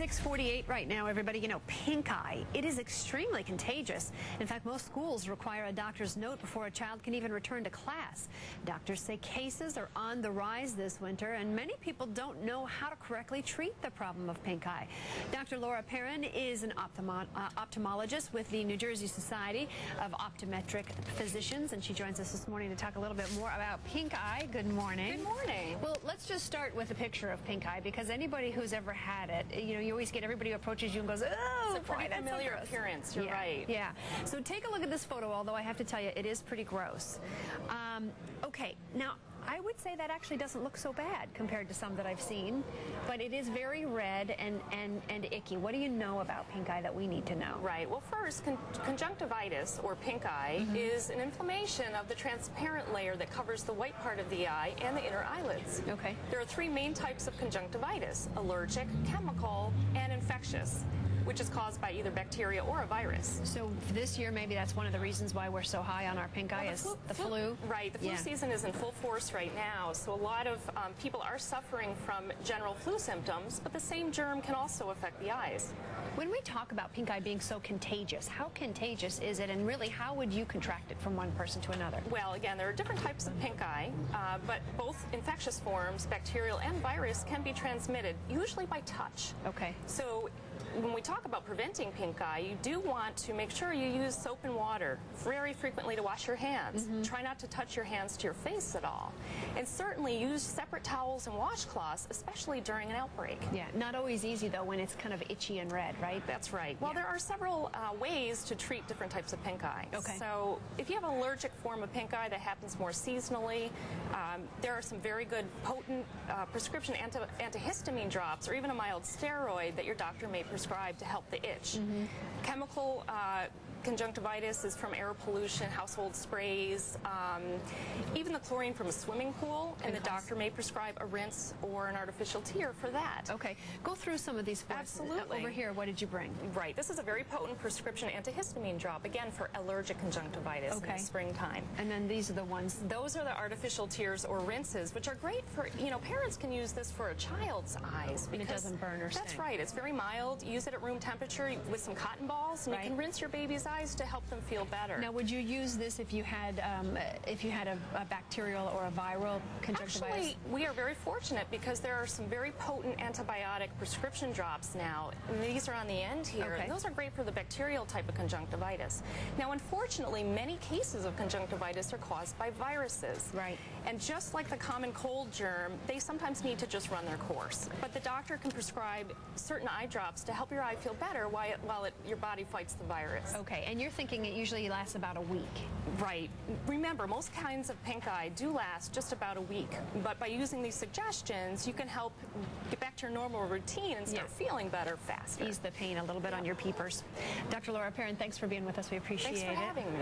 6:48 right now, everybody. You know, pink eye, it is extremely contagious. In fact, most schools require a doctor's note before a child can even return to class. Doctors say cases are on the rise this winter, and many people don't know how to correctly treat the problem of pink eye. Dr. Laura Perrin is an ophthalmologist with the New Jersey Society of Optometric Physicians, and she joins us this morning to talk a little bit more about pink eye. Good morning. Good morning. Well, let's just start with a picture of pink eye, because anybody who's ever had it, you know, you always get everybody who approaches you and goes, oh, it's a pretty familiar appearance. You're right. Yeah. So take a look at this photo, although I have to tell you, it is pretty gross. Okay, now, I would say that actually doesn't look so bad compared to some that I've seen, but it is very red and icky. What do you know about pink eye that we need to know? Right. Well, first, conjunctivitis, or pink eye, is an inflammation of the transparent layer that covers the white part of the eye and the inner eyelids. Okay. There are three main types of conjunctivitis: allergic, chemical, and infectious, which is caused by either bacteria or a virus. So this year, maybe that's one of the reasons why we're so high on our pink eye, is the flu. Right. The flu season is in full force right now, so a lot of people are suffering from general flu symptoms, but the same germ can also affect the eyes. When we talk about pink eye being so contagious, how contagious is it, and really how would you contract it from one person to another? Well, again, there are different types of pink eye, but both infectious forms, bacterial and virus, can be transmitted, usually by touch. Okay. So when we talk about preventing pink eye, you do want to make sure you use soap and water very frequently to wash your hands. Try not to touch your hands to your face at all. And certainly use separate towels and washcloths, especially during an outbreak. Yeah, not always easy, though, when it's kind of itchy and red, right? That's right. Well, there are several ways to treat different types of pink eye. Okay. So if you have an allergic form of pink eye that happens more seasonally, there are some very good potent prescription antihistamine drops, or even a mild steroid that your doctor may prescribe to help the itch. Chemical conjunctivitis is from air pollution, household sprays, even the chlorine from a swimming pool, and the doctor may prescribe a rinse or an artificial tear for that. Okay, go through some of these for us. Absolutely. Over here, what did you bring? Right, this is a very potent prescription antihistamine drop, again for allergic conjunctivitis in the springtime. And then these are the ones? Those are the artificial tears or rinses, which are great for, you know, parents can use this for a child's eyes. And it doesn't burn or sting. That's right, it's very mild. Use it at room temperature with some cotton balls, and you can rinse your baby's eyes to help them feel better. Now, would you use this if you had a bacterial or a viral conjunctivitis? Actually, we are very fortunate because there are some very potent antibiotic prescription drops now. And these are on the end here. Okay. And those are great for the bacterial type of conjunctivitis. Now, unfortunately, many cases of conjunctivitis are caused by viruses. Right. And just like the common cold germ, they sometimes need to just run their course. But the doctor can prescribe certain eye drops to help your eye feel better while your body fights the virus. Okay, and you're thinking it usually lasts about a week. Right. Remember, most kinds of pink eye do last just about a week, but by using these suggestions, you can help get back to your normal routine and start feeling better faster. Ease the pain a little bit on your peepers. Dr. Laura Perrin, thanks for being with us. We appreciate it. Thanks for having me.